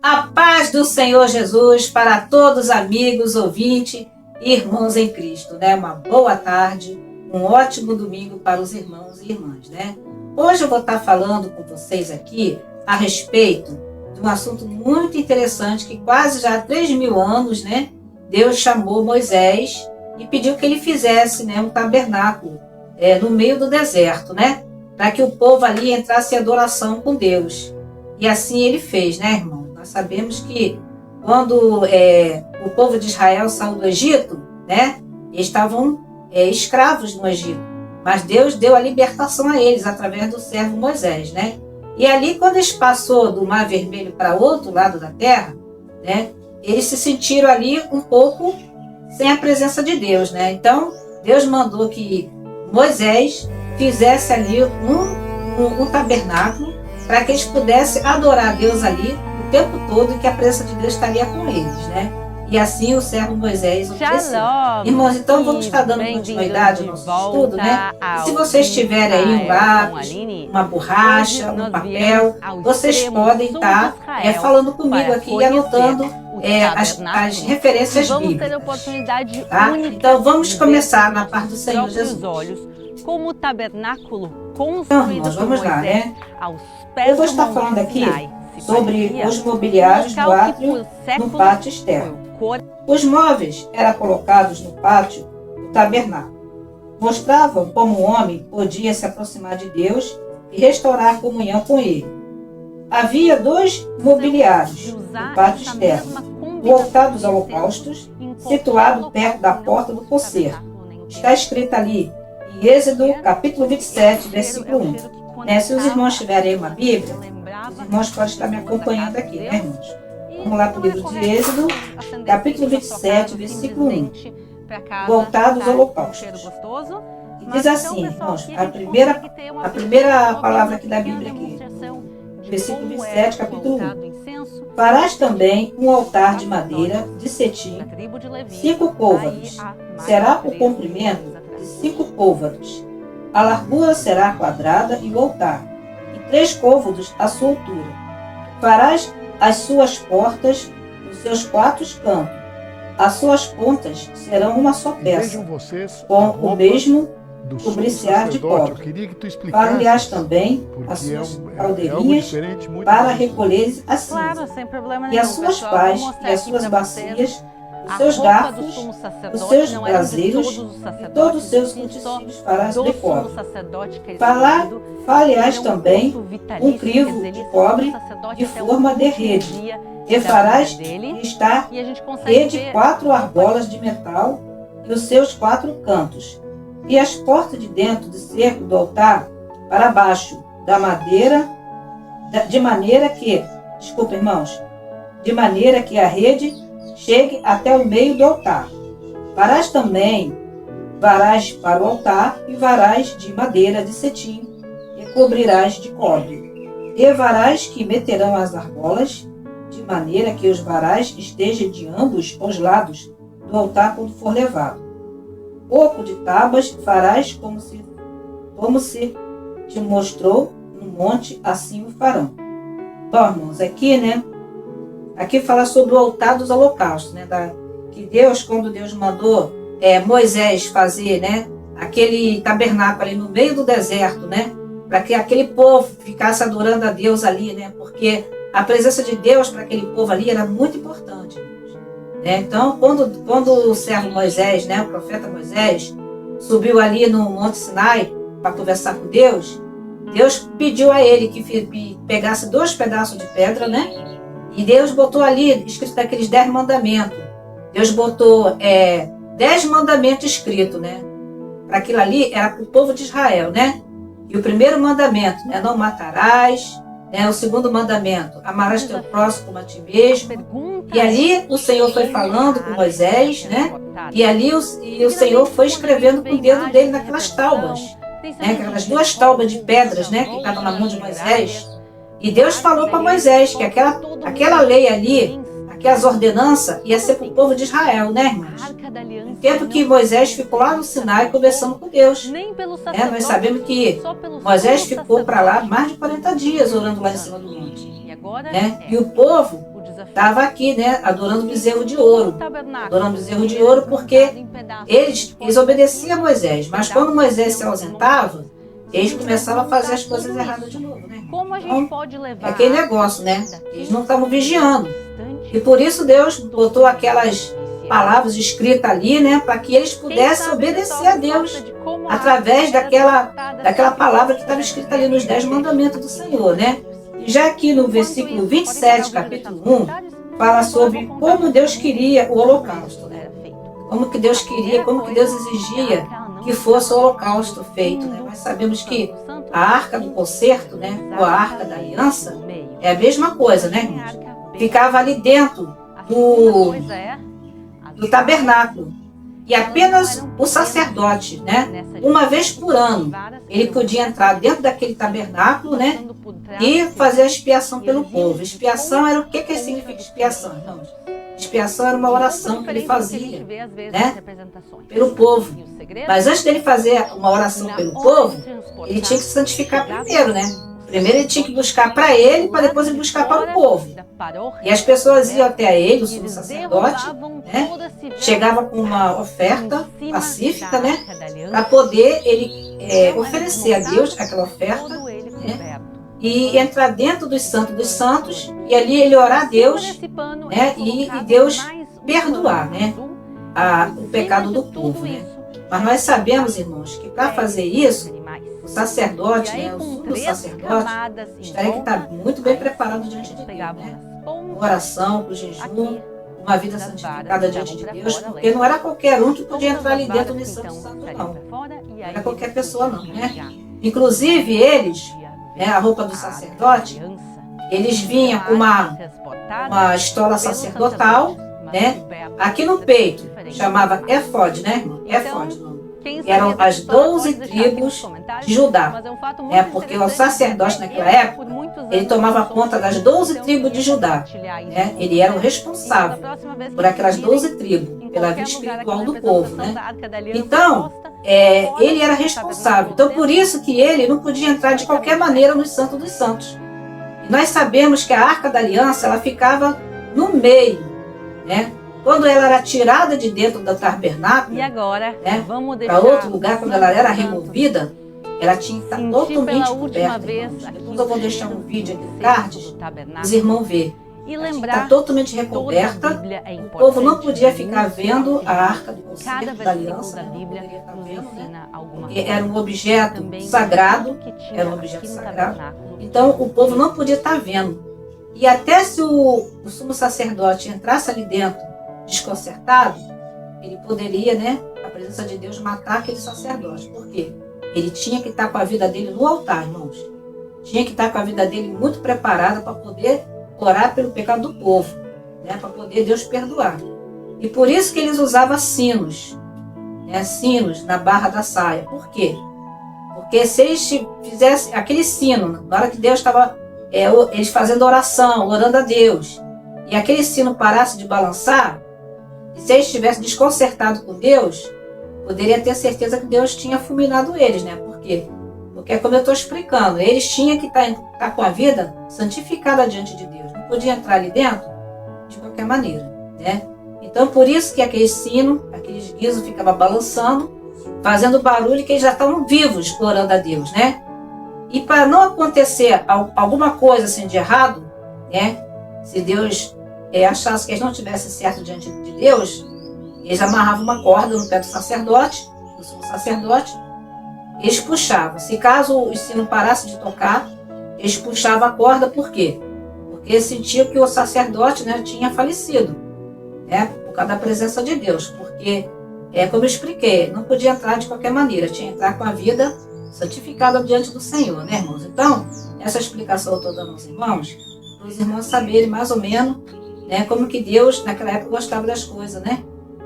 A paz do Senhor Jesus para todos, amigos, ouvintes e irmãos em Cristo, né? Uma boa tarde, um ótimo domingo para os irmãos e irmãs, né? Hoje eu vou estar falando com vocês aqui a respeito de um assunto muito interessante que quase já há 3.000 anos, né? Deus chamou Moisés e pediu que ele fizesse, né, um tabernáculo no meio do deserto, né? Para que o povo ali entrasse em adoração com Deus. E assim ele fez, né, irmão? Nós sabemos que quando o povo de Israel saiu do Egito, né, eles estavam escravos no Egito, mas Deus deu a libertação a eles através do servo Moisés, né? E ali, quando eles passou do Mar Vermelho para o outro lado da terra, né, eles se sentiram ali um pouco sem a presença de Deus, né? Então, Deus mandou que Moisés fizesse ali um tabernáculo para que eles pudessem adorar a Deus ali o tempo todo e que a presença de Deus estaria com eles, né? E assim o servo Moisés obedeceu. Irmãos, então vamos estar dando continuidade ao nosso estudo, né? E se vocês tiverem aí um lápis, uma borracha, um papel, vocês podem estar falando comigo aqui e anotando as referências bíblicas. Tá? Então vamos começar na parte do Senhor Jesus. Como o tabernáculo Então, construído irmãos, por vamos lá, Moisés né? aos pés Eu vou do estar Monte falando aqui Sinai, se sobre parecia os mobiliários do local que átrio por no séculos pátio externo. foi o Os móveis eram colocados no pátio do tabernáculo. Mostravam como o homem podia se aproximar de Deus e restaurar a comunhão com ele. Havia dois mobiliários no pátio externo. O altar dos holocaustos, situado perto da porta do concerto. Está escrito ali em Êxodo, capítulo 27, versículo 1. Né? Se os irmãos tiverem uma Bíblia, os irmãos podem estar me acompanhando aqui, né, irmãos? Vamos lá para o livro de Êxodo, capítulo 27, versículo 1. O altar dos holocaustos. E diz assim, irmãos, a primeira palavra aqui da Bíblia aqui, versículo 27, capítulo 1. Farás também um altar de madeira de cetim, 5 côvados. Será o comprimento de 5 côvados. A largura será quadrada e o altar, e 3 côvados a sua altura. Farás as suas portas nos seus 4 cantos. As suas pontas serão uma só peça, com o mesmo cobriciar de cobre. Far-lhe-ás também as suas caldeirinhas para recolheres a cinza, e as suas pás e as suas bacias, os seus garfos, os seus braseiros e todos os seus utensílios farás de cobre. Far-lhe-ás também um crivo de cobre de forma de rede, e farás estar rede 4 argolas de metal e os seus 4 cantos, e as portas de dentro do cerco do altar para baixo da madeira, de maneira que a rede chegue até o meio do altar. Farás também varais para o altar e varais de madeira de cetim e cobrirás de cobre. E varais que meterão as argolas, de maneira que os varais estejam de ambos os lados do altar quando for levado. Oco de tábuas farás como se te mostrou no monte, assim o farão. Bom, irmãos, aqui, né? Aqui fala sobre o altar dos holocaustos, né? Que Deus, quando Deus mandou Moisés fazer, né? Aquele tabernáculo ali no meio do deserto, né? Para que aquele povo ficasse adorando a Deus ali, né? Porque a presença de Deus para aquele povo ali era muito importante. Então, quando o servo Moisés, né, o profeta Moisés, subiu ali no Monte Sinai para conversar com Deus, Deus pediu a ele que pegasse 2 pedaços de pedra, né? E Deus botou ali, escrito daqueles 10 mandamentos. Deus botou 10 mandamentos escritos, né? Para aquilo ali era para o povo de Israel, né? E o primeiro mandamento, né, não matarás. O segundo mandamento, amarás teu próximo como a ti mesmo. E ali o Senhor foi falando com Moisés, né? E ali o Senhor foi escrevendo com o dedo dele naquelas tábuas, né? Aquelas 2 tábuas de pedras, né? Que estavam na mão de Moisés. E Deus falou para Moisés que aquela lei ali, aquelas ordenanças, ia ser para o povo de Israel, né, irmãos? No tempo que Moisés ficou lá no Sinai conversando com Deus. Nós sabemos que Moisés ficou para lá mais de 40 dias orando lá em cima do monte. Agora né? E o povo o desafio. estava aqui, né? Adorando o bezerro de ouro. Adorando o bezerro de ouro porque eles obedeciam a Moisés. Mas quando Moisés se ausentava, eles começavam a fazer as coisas erradas de novo, né? Como a gente Então, pode é levar aquele negócio, né? Eles não estavam vigiando. E por isso Deus botou aquelas palavras escritas ali, né? Para que eles pudessem obedecer a Deus através daquela palavra que estava escrita ali nos 10 mandamentos do Senhor, né? E já aqui no versículo 27, capítulo 1, fala sobre como Deus queria o holocausto, né? Como que Deus queria, como que Deus exigia que fosse o holocausto feito, né? Nós sabemos que a arca do concerto, né? Ou a arca da aliança, é a mesma coisa, né, irmãos? Ficava ali dentro do tabernáculo. E apenas o sacerdote, né? Uma vez por ano, ele podia entrar dentro daquele tabernáculo, né? E fazer a expiação pelo povo. Expiação era o que significa expiação? Então, expiação era uma oração que ele fazia, né? Pelo povo. Mas antes dele fazer uma oração pelo povo, ele tinha que se santificar primeiro, né? Primeiro ele tinha que buscar para ele, para depois ele buscar para o povo. E as pessoas iam até ele, o sumo sacerdote, né? Chegava com uma oferta pacífica, né? Para poder ele oferecer a Deus aquela oferta, né? E entrar dentro dos santos, e ali ele orar a Deus, né? E Deus perdoar, né? O pecado do povo, né? Mas nós sabemos, irmãos, que para fazer isso, o sacerdote, né, o sumo sacerdote, estaria que estar muito bem preparado diante de Deus, né? Com oração, com jejum, uma vida santificada diante de Deus, porque não era qualquer um que podia entrar ali dentro do Santo, não. Não era qualquer pessoa, não, né? Inclusive eles, né, a roupa do sacerdote, eles vinham com uma estola sacerdotal, né? Aqui no peito, chamava éfode, né, irmão? Éfode, não. Eram as 12 tribos de Judá. Porque o sacerdote naquela época, ele tomava conta das 12 tribos de Judá. Né? Ele era o responsável por aquelas 12 tribos, pela vida espiritual do povo. Né? Então, ele era responsável. Então, por isso que ele não podia entrar de qualquer maneira no Santo dos Santos. E nós sabemos que a Arca da Aliança, ela ficava no meio, né? Quando ela era tirada de dentro do tabernáculo, né, para outro lugar, quando ela era removida, ela tinha que estar totalmente coberta. Depois eu vou deixar um vídeo aqui no card, os irmãos verem. Ela tinha que estar totalmente recoberta, o povo não podia ficar vendo a arca do concerto da aliança, não poderia estar vendo, né? Porque era um objeto sagrado, então o povo não podia estar vendo. E até se o sumo sacerdote entrasse ali dentro, desconcertado, ele poderia, né, a presença de Deus, matar aquele sacerdote. Por quê? Ele tinha que estar com a vida dele no altar, irmãos. Tinha que estar com a vida dele muito preparada para poder orar pelo pecado do povo, né, para poder Deus perdoar. E por isso que eles usavam sinos, né, sinos na barra da saia. Por quê? Porque se eles fizessem aquele sino, na hora que Deus estava, eles fazendo oração, orando a Deus, e aquele sino parasse de balançar, e se eles estivessem desconcertados com Deus, poderia ter certeza que Deus tinha fulminado eles, né? Por quê? Porque, como eu estou explicando, eles tinham que estar com a vida santificada diante de Deus. Não podia entrar ali dentro de qualquer maneira, né? Então, por isso que aquele sino, aqueles guizos ficavam balançando, fazendo barulho, que eles já estavam vivos orando a Deus, né? E para não acontecer alguma coisa assim de errado, né? Se Deus achasse que eles não estivessem certo diante de Deus, eles amarravam uma corda no pé do sacerdote, do sumo sacerdote, eles puxavam. Se caso o sino parasse de tocar, eles puxavam a corda. Por quê? Porque eles sentiam que o sacerdote, né, tinha falecido, né, por causa da presença de Deus. Porque, como eu expliquei, não podia entrar de qualquer maneira, tinha que entrar com a vida santificada diante do Senhor, né, irmãos? Então, essa explicação eu estou dando aos irmãos, para os irmãos saberem mais ou menos, né, como que Deus naquela época gostava das coisas, né?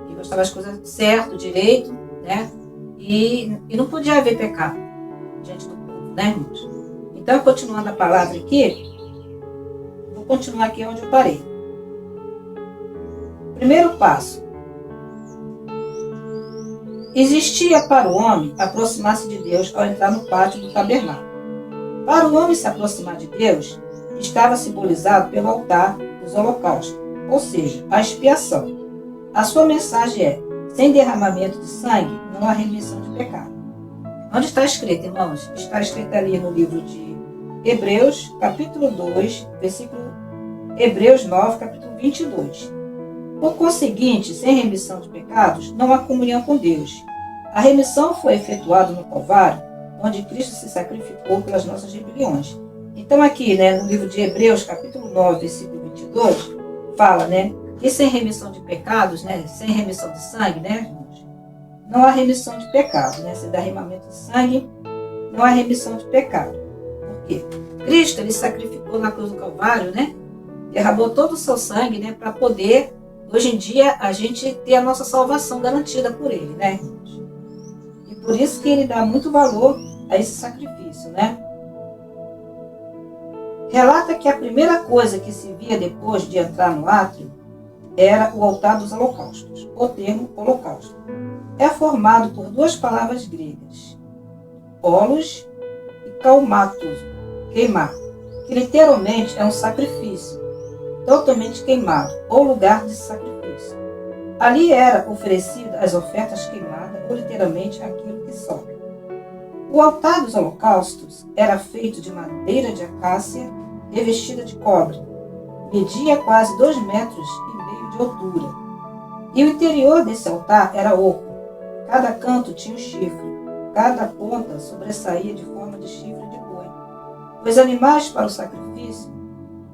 Ele gostava das coisas certo, direito, né? E não podia haver pecado diante do povo, né, irmãos? Então, continuando a palavra aqui, vou continuar aqui onde eu parei. Primeiro passo. Existia para o homem aproximar-se de Deus ao entrar no pátio do tabernáculo. Para o homem se aproximar de Deus, estava simbolizado pelo altar dos holocaustos, ou seja, a expiação. A sua mensagem é: sem derramamento de sangue não há remissão de pecado. Onde está escrito, irmãos? Está escrito ali no livro de Hebreus, capítulo 2, versículo Hebreus 9, capítulo 22. Por conseguinte, sem remissão de pecados, não há comunhão com Deus. A remissão foi efetuada no Calvário, onde Cristo se sacrificou pelas nossas rebeliões. Então aqui, no livro de Hebreus, capítulo 9, versículo 22, fala, que sem remissão de pecados, sem remissão de sangue, irmãos, não há remissão de pecados, sem derramamento de sangue, não há remissão de pecado. Por quê? Cristo, ele sacrificou na cruz do Calvário, derramou todo o seu sangue, para poder, hoje em dia, a gente ter a nossa salvação garantida por ele, irmãos? E por isso que ele dá muito valor a esse sacrifício, Relata que a primeira coisa que se via depois de entrar no átrio era o altar dos holocaustos. O termo holocausto é formado por duas palavras gregas, holos e kaumatos, queimar, que literalmente é um sacrifício, totalmente queimado, ou lugar de sacrifício. Ali era oferecida as ofertas queimadas, ou literalmente aquilo que sobra. O altar dos holocaustos era feito de madeira de acácia revestida de cobre. Media quase 2,5 metros de altura. E o interior desse altar era oco. Cada canto tinha um chifre. Cada ponta sobressaía de forma de chifre de boi. Os animais para o sacrifício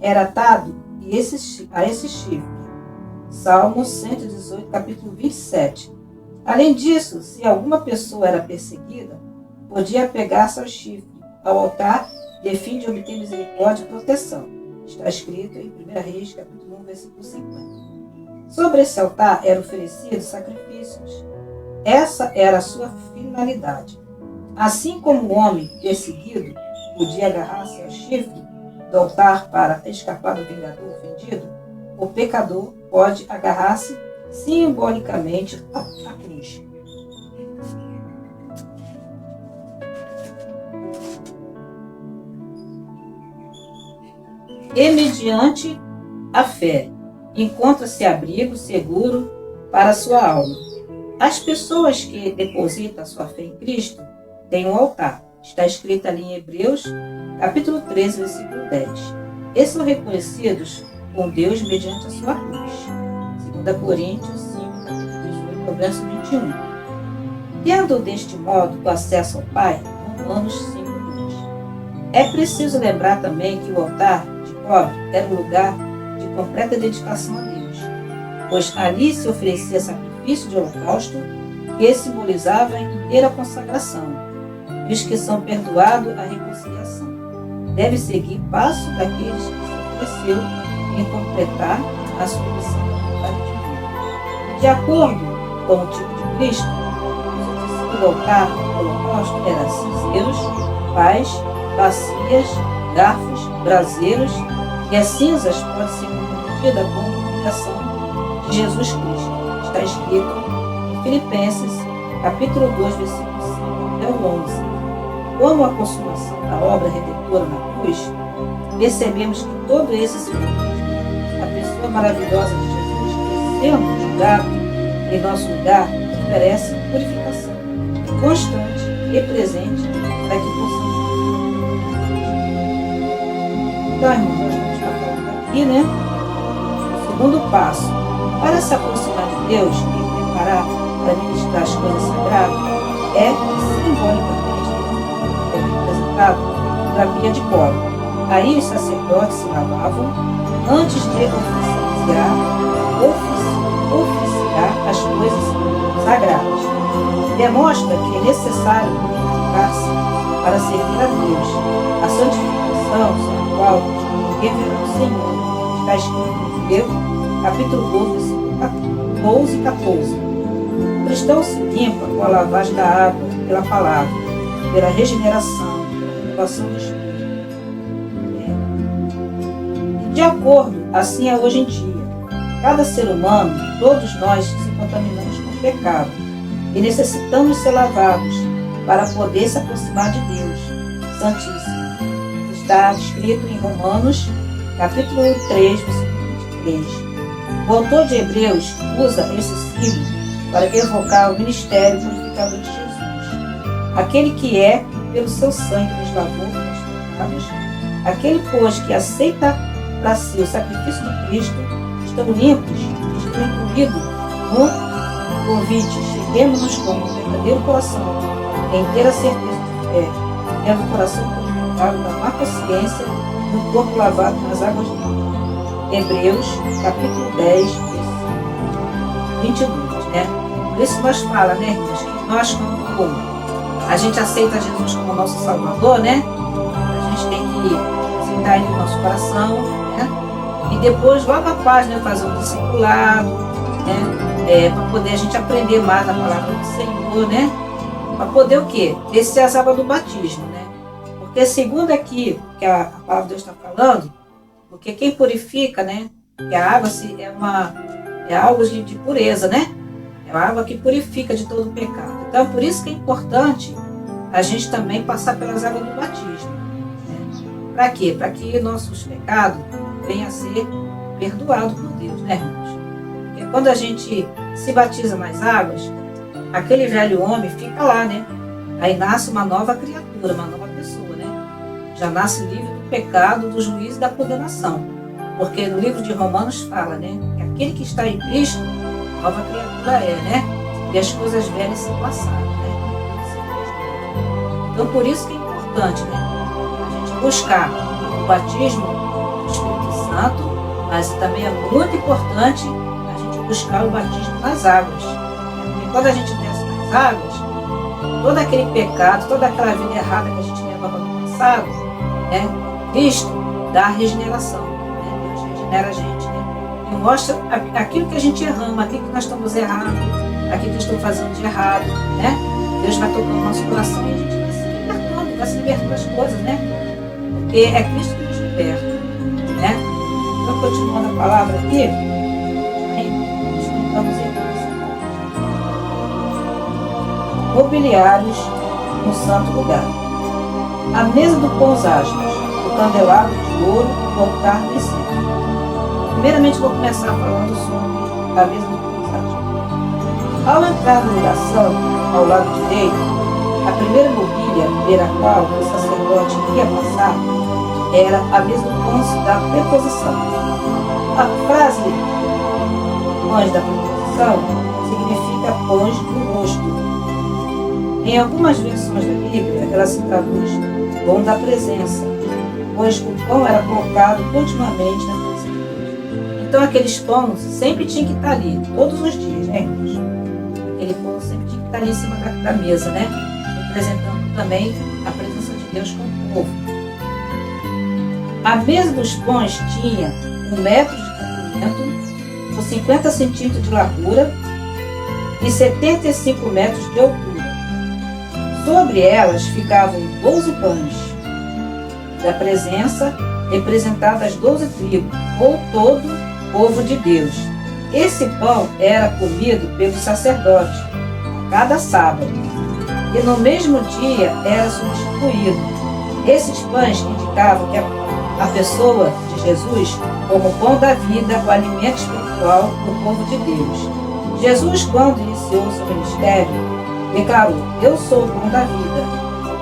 era atado a esse chifre. Salmo 118, capítulo 27. Além disso, se alguma pessoa era perseguida, podia apegar-se ao chifre, ao altar, de fim de obter misericórdia e proteção. Está escrito em 1 Reis, capítulo 1, versículo 50. Sobre esse altar eram oferecidos sacrifícios. Essa era a sua finalidade. Assim como o homem perseguido podia agarrar-se ao chifre do altar para escapar do vingador ofendido, o pecador pode agarrar-se simbolicamente à cruz. E mediante a fé, encontra-se abrigo seguro para a sua alma. As pessoas que depositam a sua fé em Cristo têm um altar. Está escrito ali em Hebreus, capítulo 13, versículo 10. E são reconhecidos com Deus mediante a sua cruz. 2 Coríntios 5, capítulo 18, verso 21. Tendo deste modo o acesso ao Pai, Romanos 5, 2. É preciso lembrar também que o altar de cobre era um lugar de completa dedicação a Deus, pois ali se oferecia sacrifício de holocausto que simbolizava a inteira consagração, e os que são perdoados a reconciliação. Deve seguir passo daqueles que se ofereceu em completar a sua missão divina. De acordo com o tipo de Cristo, os utensílios do altar do holocausto eram cinzeiros, pás, bacias, garfos, braseiros, e as cinzas podem ser confundidas com a humilhação de Jesus Cristo. Está escrito em Filipenses, capítulo 2, versículo 5 até o 11. Como a consumação da obra redentora na cruz, percebemos que todo esse simbolismo, a pessoa maravilhosa de Jesus, sendo julgado em nosso lugar, oferece purificação constante e presente para que possamos. Então, irmãos, nós vamos estar falando aqui, o segundo passo. Para se aproximar de Deus e preparar para ministrar as coisas sagradas, é simbolicamente representado pela pia de cobre. Aí os sacerdotes se lavavam antes de oficiar as coisas sagradas. Demonstra que é necessário purificar-se para servir a Deus. A santificação sem a qual ninguém verá o Senhor. Está escrito em Hebreus, capítulo 12, versículo 12 e 14. O cristão se limpa com a lavagem da água, pela palavra, pela regeneração, pela renovação do Espírito. De acordo, assim é hoje em dia. Cada ser humano, todos nós se contaminamos com o pecado e necessitamos ser lavados para poder se aproximar de Deus Santíssimo. está escrito em Romanos, capítulo 3, versículo 23. O autor de Hebreus usa esse símbolo para evocar o ministério purificador de Jesus. Aquele que é, pelo seu sangue, nos lavou dos pecados, aquele, pois, que aceita para si o sacrifício de Cristo, estão limpos, estão incluídos no convite. Cheguemos-nos com um verdadeiro coração, em inteira certeza de fé, tendo o coração purificado da má consciência e o corpo lavado nas águas limpas. Hebreus, capítulo 10, versículo 22, né? Por isso nós fala, né, irmãos, que nós, quando a gente aceita Jesus como nosso Salvador, né? A gente tem que aceitar Ele no nosso coração, né? E depois, logo após, né, fazer um discipulado, né? Para poder a gente aprender mais a palavra do Senhor, né? Para poder o quê? Descer as águas do batismo, né? Porque segundo aqui que a palavra de Deus está falando, porque quem purifica, né? Que a água é algo de pureza, né? É uma água que purifica de todo o pecado. Então, por isso que é importante a gente também passar pelas águas do batismo. Né? Para quê? Para que nossos pecados venham a ser perdoados por Deus, né, irmãos? Porque quando a gente se batiza nas águas, aquele velho homem fica lá, né? Aí nasce uma nova criatura, uma nova pessoa, né? Já nasce livre do pecado, do juízo e da condenação. Porque no livro de Romanos fala, né? Que aquele que está em Cristo, nova criatura é, né? E as coisas velhas se passaram, né? Então, por isso que é importante, né? A gente buscar o batismo do Espírito Santo, mas também é muito importante a gente buscar o batismo nas águas. Porque quando a gente desce nas águas, todo aquele pecado, toda aquela vida errada que a gente levava no passado, né? Cristo dá a regeneração, né? Deus regenera a gente, né? E mostra aquilo que a gente erramos, aquilo que nós estamos errados, aquilo que estamos fazendo de errado, né? Deus vai tocando no nosso coração e a gente vai se libertando das coisas, né? Porque é Cristo que nos liberta, né? Então, continuando a palavra aqui, explicamos em mobiliários no santo lugar. A mesa do pão das aspas, o candelabro de ouro e o altar do incenso. Primeiramente vou começar falando sobre a mesa do pão das aspas. Ao entrar na oração, ao lado direito, a primeira mobília pela qual o sacerdote ia passar era a mesa do pão da preposição. A frase pães da preposição significa pães do rosto. Em algumas versões da Bíblia, ela se traduz pão da presença, pois o pão era colocado continuamente na presença de Deus. Então, aqueles pães sempre tinham que estar ali, todos os dias, né, irmãos? Aquele pão sempre tinha que estar ali em cima da mesa, né? Representando também a presença de Deus com o povo. A mesa dos pães tinha 1 metro de comprimento, com 50 centímetros de largura e 75 metros de altura. Sobre elas ficavam 12 pães da presença, representadas as 12 tribos, ou todo o povo de Deus. Esse pão era comido pelos sacerdotes a cada sábado, e no mesmo dia era substituído. Esses pães indicavam que a pessoa de Jesus como o pão da vida, o alimento espiritual do povo de Deus. Jesus, quando iniciou seu ministério, declarou: eu sou o pão da vida,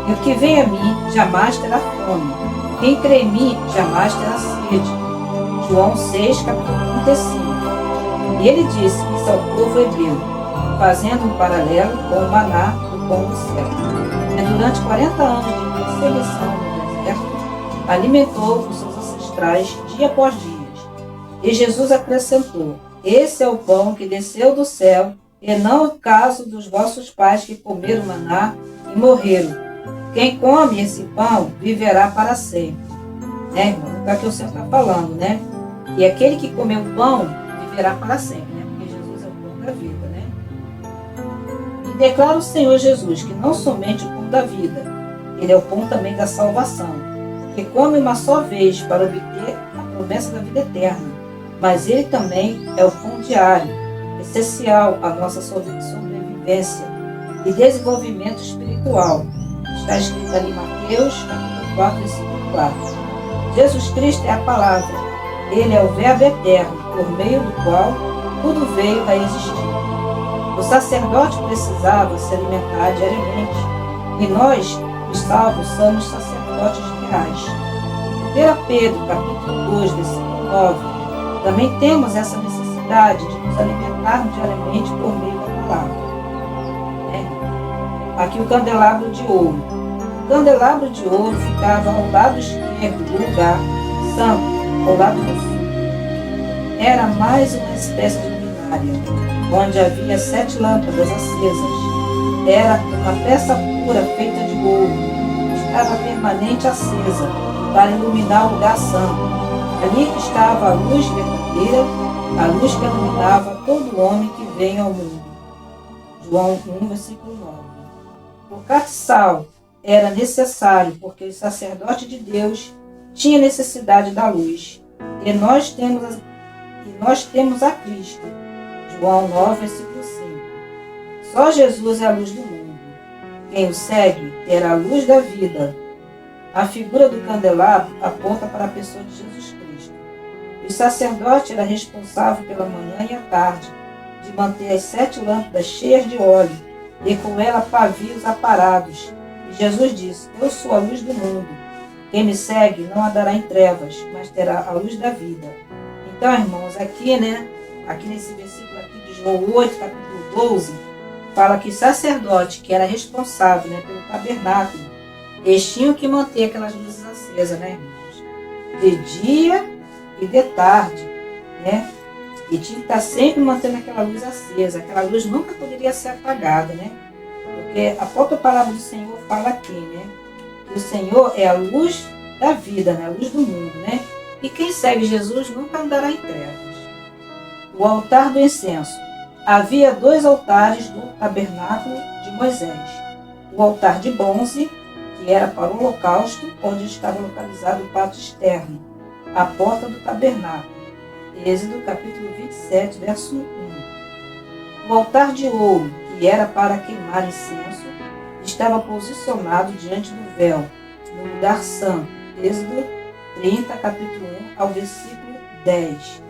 e o que vem a mim jamais terá fome, quem crê em mim jamais terá sede. João 6, capítulo 35. E ele disse isso ao povo hebreu, fazendo um paralelo com o maná do pão do céu. E durante 40 anos de perseguição no deserto, alimentou os seus ancestrais dia após dia. E Jesus acrescentou: esse é o pão que desceu do céu, e não o caso dos vossos pais que comeram maná e morreram. Quem come esse pão viverá para sempre. Né, irmão? Então aqui o Senhor está falando, né? E aquele que comeu o pão viverá para sempre, né? Porque Jesus é o pão da vida, né? E declara o Senhor Jesus que não somente o pão da vida, ele é o pão também da salvação, que come uma só vez para obter a promessa da vida eterna. Mas ele também é o pão diário, essencial à nossa sobrevivência e desenvolvimento espiritual. Está escrito ali em Mateus, capítulo 4, versículo 4. Jesus Cristo é a palavra. Ele é o verbo eterno, por meio do qual tudo veio a existir. O sacerdote precisava se alimentar diariamente, e nós, os salvos, somos sacerdotes reais. Em 1 Pedro, capítulo 2, versículo 9, também temos essa necessidade de nos alimentarmos diariamente por meio da palavra. Aqui o candelabro de ouro. O candelabro de ouro ficava ao lado esquerdo do lugar santo, ao lado do sul. Era mais uma espécie de luminária, onde havia 7 lâmpadas acesas. Era uma peça pura feita de ouro. Estava permanente acesa para iluminar o lugar santo. Ali estava a luz verdadeira, a luz que iluminava todo homem que vem ao mundo. João 1, versículo 9. O castiçal era necessário porque o sacerdote de Deus tinha necessidade da luz. E nós temos a Cristo. João 9, versículo 5. Só Jesus é a luz do mundo. Quem o segue terá a luz da vida. A figura do candelabro aponta para a pessoa de Jesus Cristo. O sacerdote era responsável pela manhã e a tarde de manter as 7 lâmpadas cheias de óleo e com ela pavios aparados. E Jesus disse: eu sou a luz do mundo. Quem me segue não andará em trevas, mas terá a luz da vida. Então, irmãos, aqui nesse versículo aqui de João 8, capítulo 12, fala que sacerdote que era responsável, pelo tabernáculo, eles tinham que manter aquelas luzes acesas, irmãos? De dia e de tarde, E tinha que estar sempre mantendo aquela luz acesa. Aquela luz nunca poderia ser apagada, Porque a própria palavra do Senhor fala aqui, Que o Senhor é a luz da vida, a luz do mundo, E quem segue Jesus nunca andará em trevas. O altar do incenso. Havia 2 altares do tabernáculo de Moisés. O altar de bronze, que era para o holocausto, onde estava localizado o pátio externo, a porta do tabernáculo. Êxodo capítulo 27, verso 1. O altar de ouro, que era para queimar incenso, estava posicionado diante do véu, no lugar santo. Êxodo 30, capítulo 1, ao versículo 10.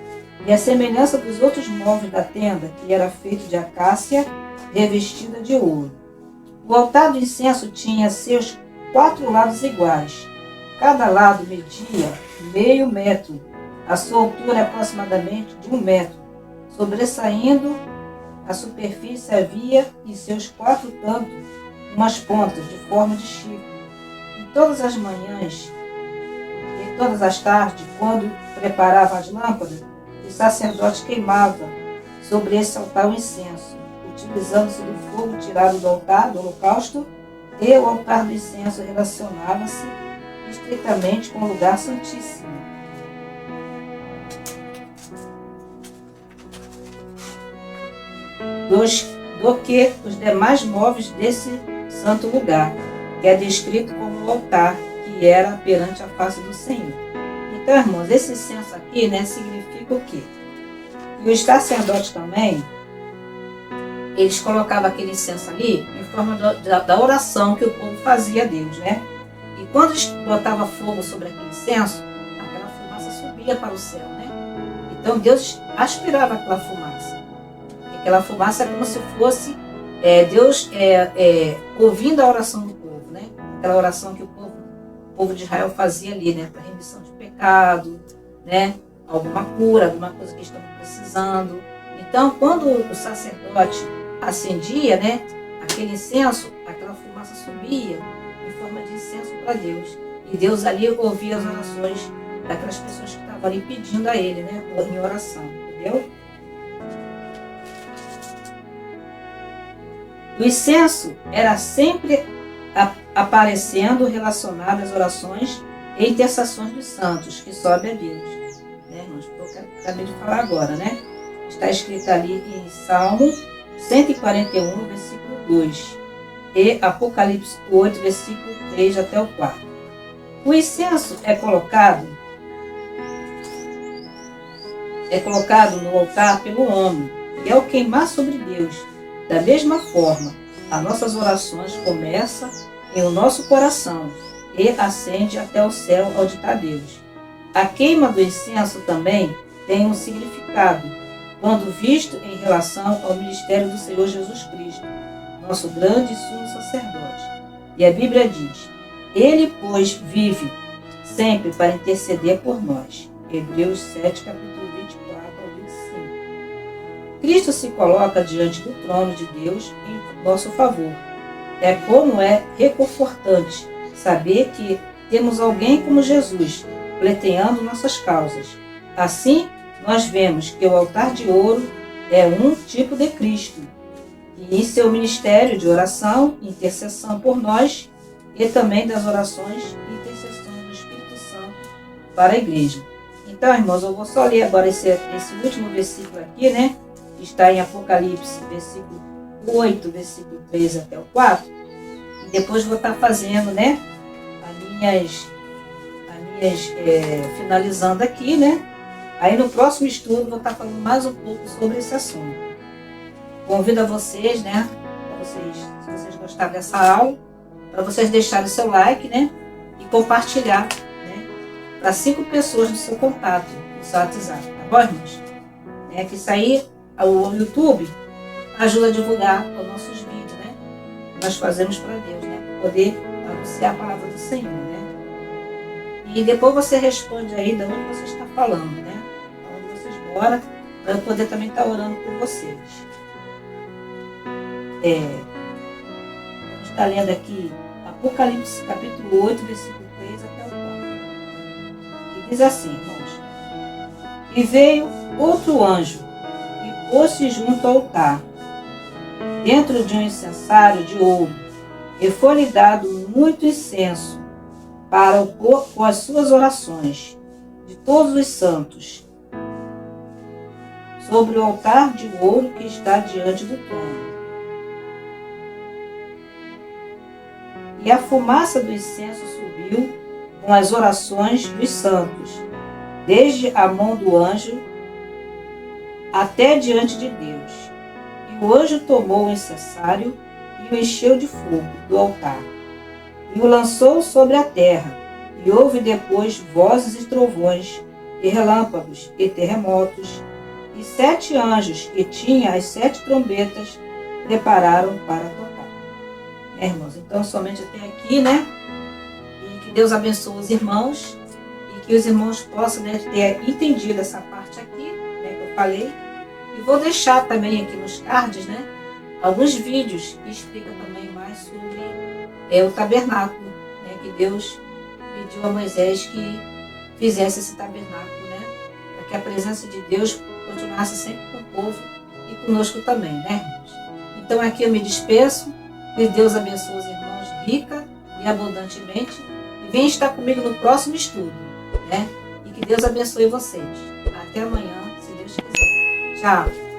E a semelhança dos outros móveis da tenda, que era feito de acácia revestida de ouro. O altar do incenso tinha seus 4 lados iguais. Cada lado media meio metro. A sua altura é aproximadamente de 1 metro. Sobressaindo a superfície havia em seus 4 cantos umas pontas de forma de chifre. E todas as manhãs e todas as tardes, quando preparavam as lâmpadas, o sacerdote queimava sobre esse altar o incenso, utilizando-se do fogo tirado do altar do holocausto, e o altar do incenso relacionava-se estritamente com o lugar santíssimo. Do que os demais móveis desse santo lugar, que é descrito como o altar, que era perante a face do Senhor. Então, irmãos, esse incenso aqui, significa o quê? E os sacerdotes também, eles colocavam aquele incenso ali em forma da oração que o povo fazia a Deus, E quando eles botavam fogo sobre aquele incenso, aquela fumaça subia para o céu, Então Deus aspirava aquela fumaça. Aquela fumaça é como se fosse Deus ouvindo a oração do povo, Aquela oração que o povo de Israel fazia ali, para remissão de pecado, alguma cura, alguma coisa que estão precisando. Então, quando o sacerdote acendia, aquele incenso, aquela fumaça subia em forma de incenso para Deus. E Deus ali ouvia as orações daquelas pessoas que estavam ali pedindo a Ele, em oração, entendeu? O incenso era sempre aparecendo relacionado às orações e intercessões dos santos, que sobe a Deus. Irmãos, eu acabei de falar agora, Está escrito ali em Salmo 141, versículo 2, e Apocalipse 8, versículo 3 até o 4. O incenso é colocado no altar pelo homem, e ao queimar sobre Deus, da mesma forma, as nossas orações começam em o nosso coração, e ascende até o céu onde está Deus. A queima do incenso também tem um significado, quando visto em relação ao ministério do Senhor Jesus Cristo, nosso grande e sumo sacerdote. E a Bíblia diz: Ele, pois, vive sempre para interceder por nós. Hebreus 7, capítulo 24 ao 25. Cristo se coloca diante do trono de Deus em nosso favor. É como é reconfortante saber que temos alguém como Jesus pleiteando nossas causas. Assim, nós vemos que o altar de ouro é um tipo de Cristo, e em seu ministério de oração e intercessão por nós, e também das orações e intercessão do Espírito Santo para a igreja. Então, irmãos, eu vou só ler agora esse último versículo aqui, né? Que está em Apocalipse, versículo 8, versículo 3 até o 4. E depois vou estar fazendo, né? Finalizando aqui, né? Aí no próximo estudo vou estar falando mais um pouco sobre esse assunto. Convido a vocês, né? Se vocês gostaram dessa aula, para vocês deixarem o seu like, né? E compartilhar, né? Para 5 pessoas no seu contato, no seu WhatsApp, tá bom, irmãos? Que isso aí, o YouTube ajuda a divulgar os nossos vídeos, né? Nós fazemos para Deus, né? Para poder anunciar a palavra do Senhor, né? E depois você responde aí de onde você está falando, né? Onde vocês moram, para eu poder também estar orando por vocês. Vamos estar lendo aqui Apocalipse capítulo 8, versículo 3 até o 4. Que diz assim, irmãos: E veio outro anjo e pôs-se junto ao altar, dentro de um incensário de ouro, e foi-lhe dado muito incenso para com as suas orações de todos os santos, sobre o altar de ouro que está diante do trono. E a fumaça do incenso subiu com as orações dos santos, desde a mão do anjo até diante de Deus. E o anjo tomou o incensário e o encheu de fogo do altar, e o lançou sobre a terra, e houve depois vozes e trovões, e relâmpagos e terremotos, e 7 anjos que tinham as 7 trombetas prepararam para tocar. Irmãos, então somente até aqui, né? E que Deus abençoe os irmãos, e que os irmãos possam, né, ter entendido essa parte aqui, né, que eu falei. E vou deixar também aqui nos cards, né, alguns vídeos que explicam também mais sobre o tabernáculo, né, que Deus pediu a Moisés que fizesse esse tabernáculo, né, para que a presença de Deus continuasse sempre com o povo e conosco também, né, irmãos? Então aqui eu me despeço, que Deus abençoe os irmãos rica e abundantemente, e venha estar comigo no próximo estudo, né? E que Deus abençoe vocês. Até amanhã, se Deus quiser. Tchau!